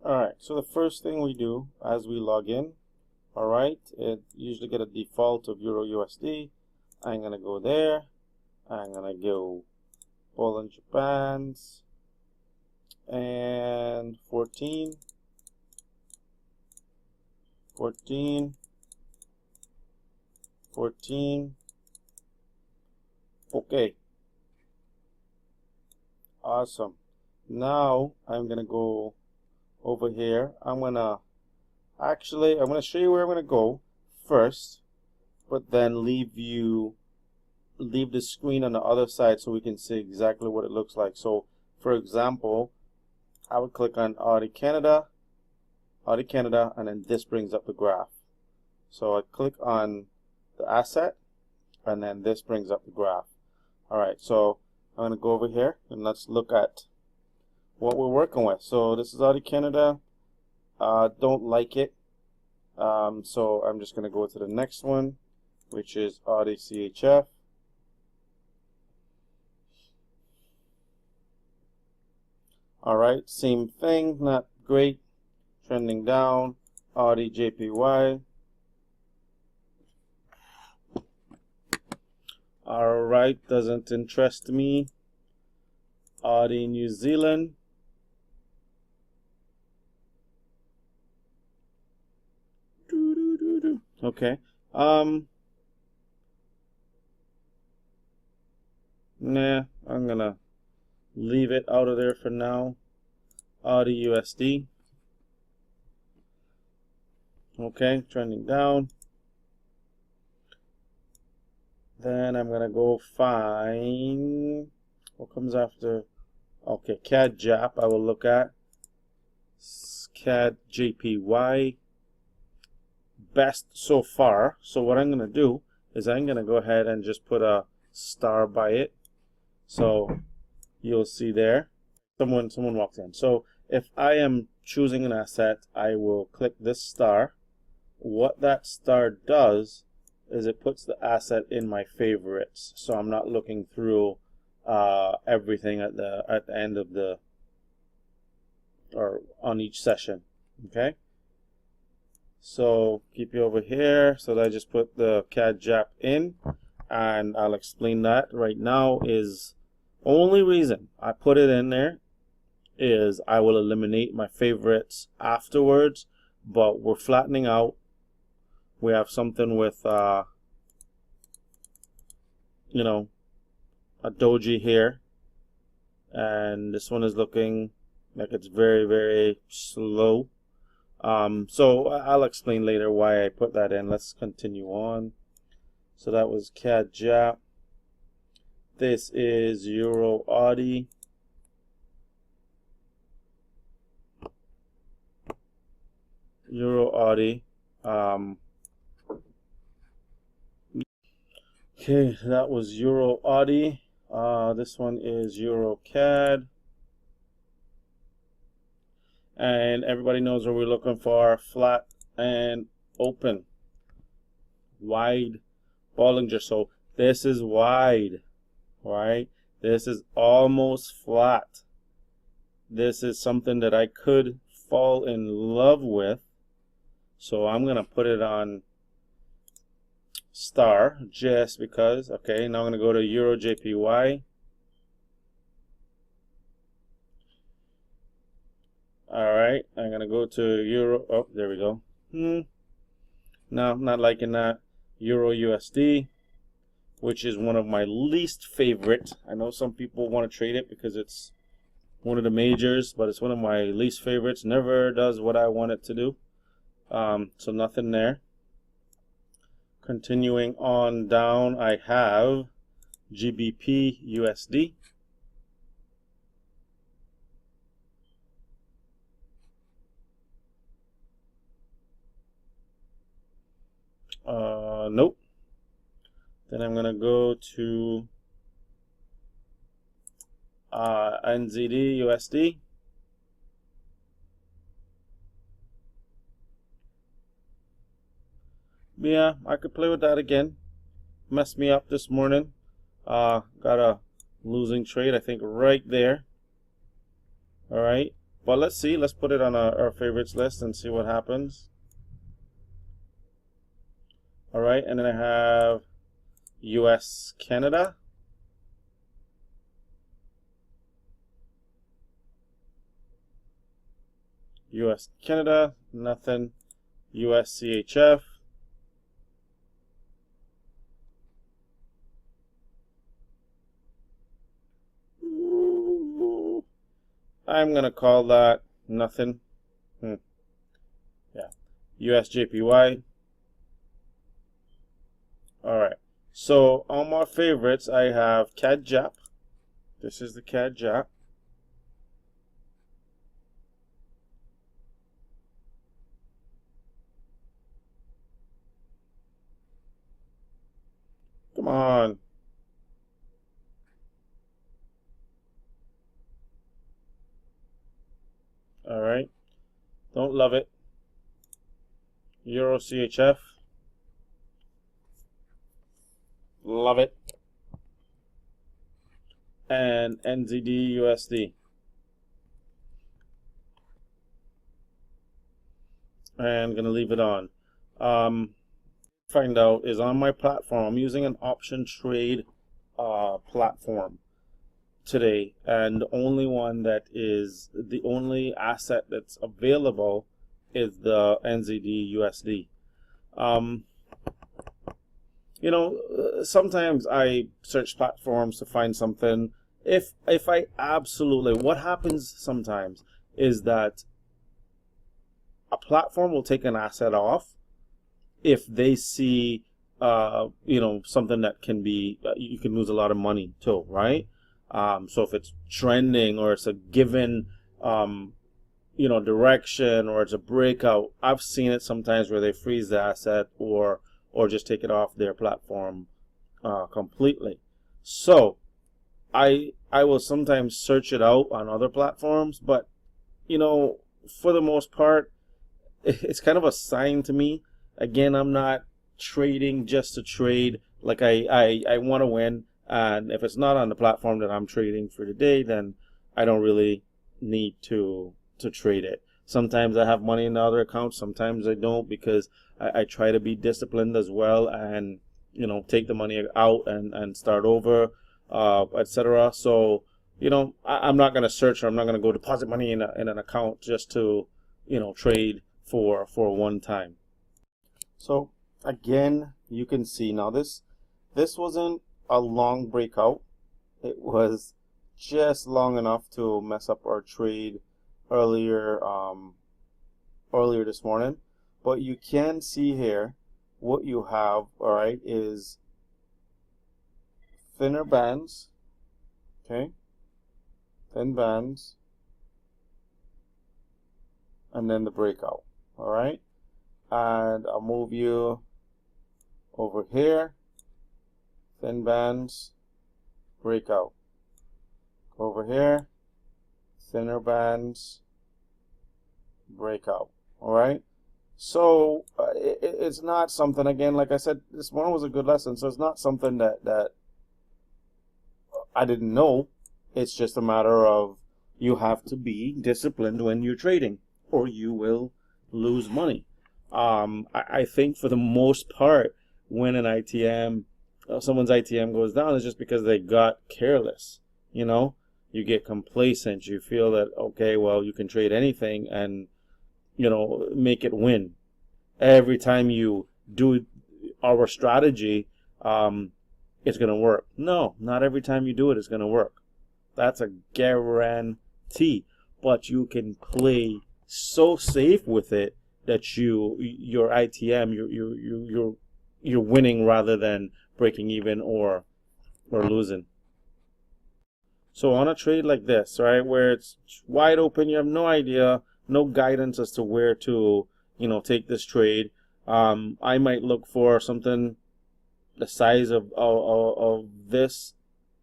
Alright, so the first thing we do as we log in, alright, it usually get a default of Euro USD. I'm gonna go there. I'm gonna go Poland Japan's and 14. Okay, awesome. Now I'm gonna go over here. I'm gonna show you where I'm gonna go first, but then leave the screen on the other side so we can see exactly what it looks like. So for example, I would click on Audi Canada, and then this brings up the graph. So I click on the asset, and then this brings up the graph. Alright, so I'm going to go over here and let's look at what we're working with. So this is Audi Canada. Don't like it. So I'm just going to go to the next one, which is Audi CHF. Alright, same thing, not great. Trending down, Audi JPY. Alright, doesn't interest me. Audi New Zealand. Okay. Nah, I'm gonna leave it out of there for now. Audi USD. Okay, trending down. Then I'm gonna go find what comes after. Okay, CAD JAP I will look at. CAD JPY. Best so far. So what I'm gonna do is I'm gonna go ahead and just put a star by it. So you'll see there. Someone walked in. So if I am choosing an asset, I will click this star. What that star does is it puts the asset in my favorites, so I'm not looking through everything at the end of the or on each session. Okay, so keep you over here. So I just put the CAD JAP in, and I'll explain that right now. Is only reason I put it in there is I will eliminate my favorites afterwards, but we're flattening out. We have something with you know, a doji here, and this one is looking like it's very, very slow. So I'll explain later why I put that in. Let's continue on. So that was CAD JAP. This is Euro Audi. Okay, that was Euro Audi. This one is Euro CAD. And everybody knows what we're looking for: flat and open. Wide Bollinger. So this is wide, right? This is almost flat. This is something that I could fall in love with. So I'm going to put it on star just because. Okay, now I'm going to go to Euro JPY. Alright, I'm going to go to Euro. Oh, there we go. No, not liking that. Euro USD, which is one of my least favorite. I know some people want to trade it because it's one of the majors, but it's one of my least favorites. Never does what I want it to do. So nothing there. Continuing on down, I have GBP USD. Nope. Then I'm gonna go to NZD USD. Yeah, I could play with that again. Messed me up this morning. Got a losing trade, I think, right there. Alright. But let's see. Let's put it on our favorites list and see what happens. All right, and then I have US Canada. US Canada, nothing. US CHF. I'm gonna call that nothing. Yeah. US JPY. Alright. So on my favorites I have CAD JAP. This is the CAD JAP. Come on. Alright. Don't love it. Euro CHF. Love it. And NZD USD. And I'm gonna leave it on. Find out is on my platform. I'm using an option trade platform today, and the only one that is the only asset that's available is the NZD USD. You know, sometimes I search platforms to find something. If I absolutely, what happens sometimes is that a platform will take an asset off if they see you know, something that can be you can lose a lot of money too, right? So if it's trending or it's a given you know, direction, or it's a breakout, I've seen it sometimes where they freeze the asset or just take it off their platform completely. So I will sometimes search it out on other platforms, but you know, for the most part, it's kind of a sign to me. Again, I'm not trading just to trade. Like I want to win, and if it's not on the platform that I'm trading for today, then I don't really need to trade it. Sometimes I have money in the other accounts, sometimes I don't, because I try to be disciplined as well, and you know, take the money out and start over, etc. So you know, I'm not going to search, or I'm not going to go deposit money in an account just to, you know, trade for one time. So again, you can see now this wasn't a long breakout. It was just long enough to mess up our trade earlier earlier this morning. But you can see here what you have, all right, is thinner bands, okay, thin bands, and then the breakout. All right, and I'll move you over here. Thin bands, breakout. Over here, thinner bands, breakout. All right. So it's not something, again, like I said, this morning was a good lesson. So it's not something that I didn't know. It's just a matter of you have to be disciplined when you're trading, or you will lose money. I think for the most part, when an ITM, someone's ITM goes down, it's just because they got careless. You know, you get complacent. You feel that, okay, well, you can trade anything and, you know, make it win. Every time you do our strategy, it's going to work. No, not every time you do it, it's going to work. That's a guarantee. But you can play so safe with it that your ITM, you're winning rather than breaking even or losing. So on a trade like this, right, where it's wide open, you have no idea, no guidance as to where to, you know, take this trade. I might look for something the size of this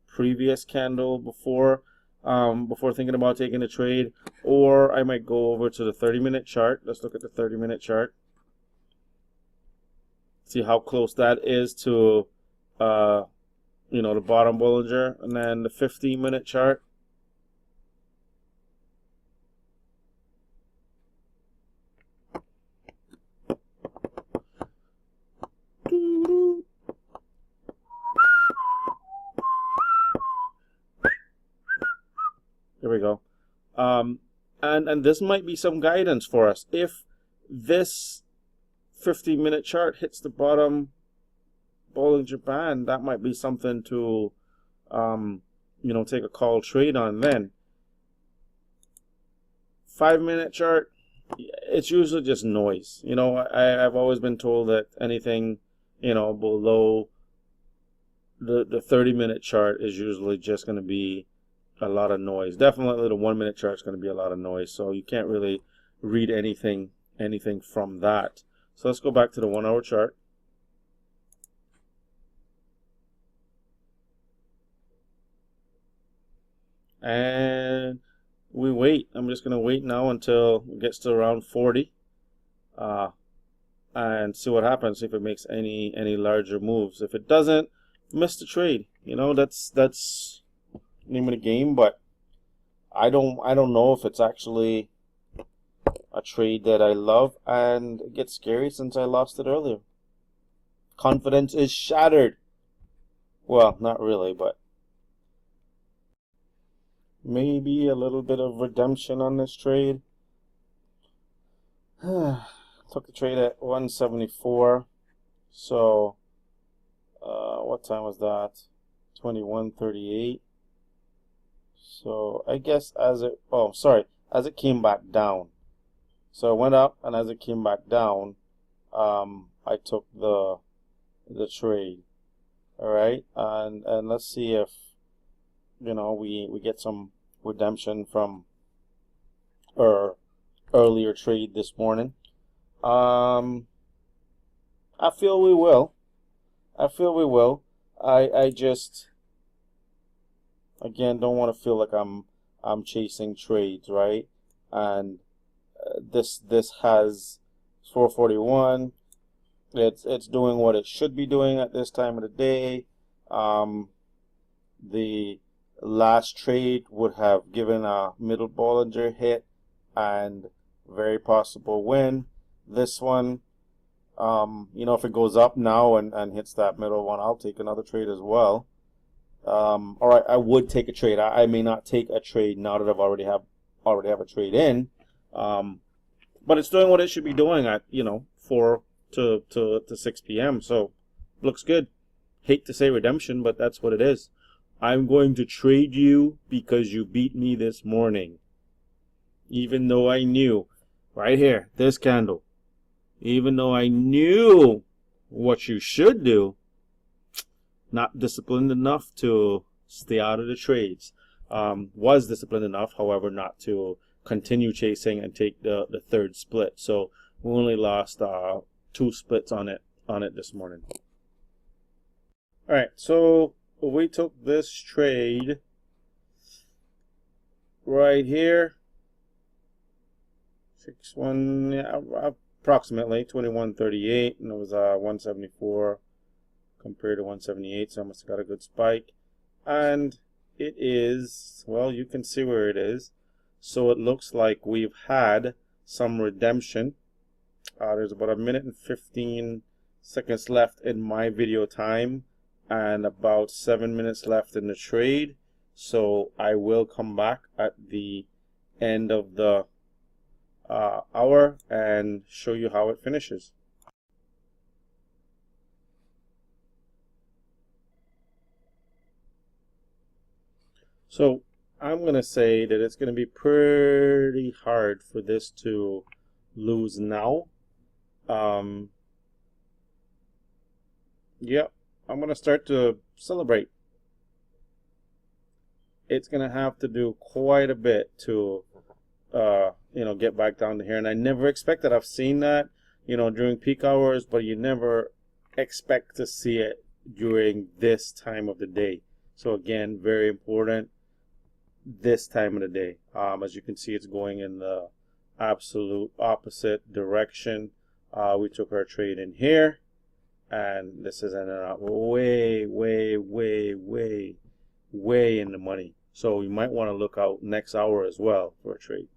previous candle before thinking about taking a trade, or I might go over to the 30-minute chart. Let's look at the 30-minute chart. See how close that is to you know, the bottom Bollinger, and then the 15-minute chart. And this might be some guidance for us. If this 15-minute chart hits the bottom Bollinger Band, that might be something to take a call trade on. Then 5-minute chart, it's usually just noise. I've always been told that anything below the 30-minute chart is usually just going to be a lot of noise. Definitely the 1-minute chart is going to be a lot of noise, so you can't really read anything from that. So let's go back to the 1-hour chart. And we wait. I'm just going to wait now until it gets to around 40 and see what happens, if it makes any larger moves. If it doesn't, miss the trade. That's the name of the game. But I don't know if it's actually a trade that I love, and it gets scary since I lost it earlier. Confidence is shattered. Well, not really, but maybe a little bit of redemption on this trade. Took the trade at 174. So what time was that? 21:38. So I guess as it came back down. So it went up, and as it came back down, I took the trade. All right, and let's see if we get some redemption from our earlier trade this morning. I feel we will. I just, again, don't want to feel like I'm chasing trades, right? And this has 441. It's doing what it should be doing at this time of the day. The last trade would have given a middle Bollinger hit and very possible win. This one, if it goes up now and hits that middle one, I'll take another trade as well. All right, I would take a trade. I may not take a trade now that I've already have a trade in. But it's doing what it should be doing at 4 to 6 p.m. So looks good. Hate to say redemption, but that's what it is. I'm going to trade you because you beat me this morning. Even though I knew, right here, this candle, even though I knew what you should do, not disciplined enough to stay out of the trades. Was disciplined enough, however, not to continue chasing and take the third split. So we only lost 2 splits on it this morning. All right, so we took this trade right here. 6-1, yeah, approximately 21:38, and it was 174 compared to 178. So I must have got a good spike, and it is, well, you can see where it is. So it looks like we've had some redemption. There's about 1 minute and 15 seconds left in my video time, and about 7 minutes left in the trade. So I will come back at the end of the hour and show you how it finishes. So I'm going to say that it's going to be pretty hard for this to lose now. Yep, I'm going to start to celebrate. It's going to have to do quite a bit to get back down to here. And I never expected. I've seen that, during peak hours, but you never expect to see it during this time of the day. So again, very important, this time of the day. As you can see, it's going in the absolute opposite direction. We took our trade in here, and this is ended up way in the money. So you might want to look out next hour as well for a trade.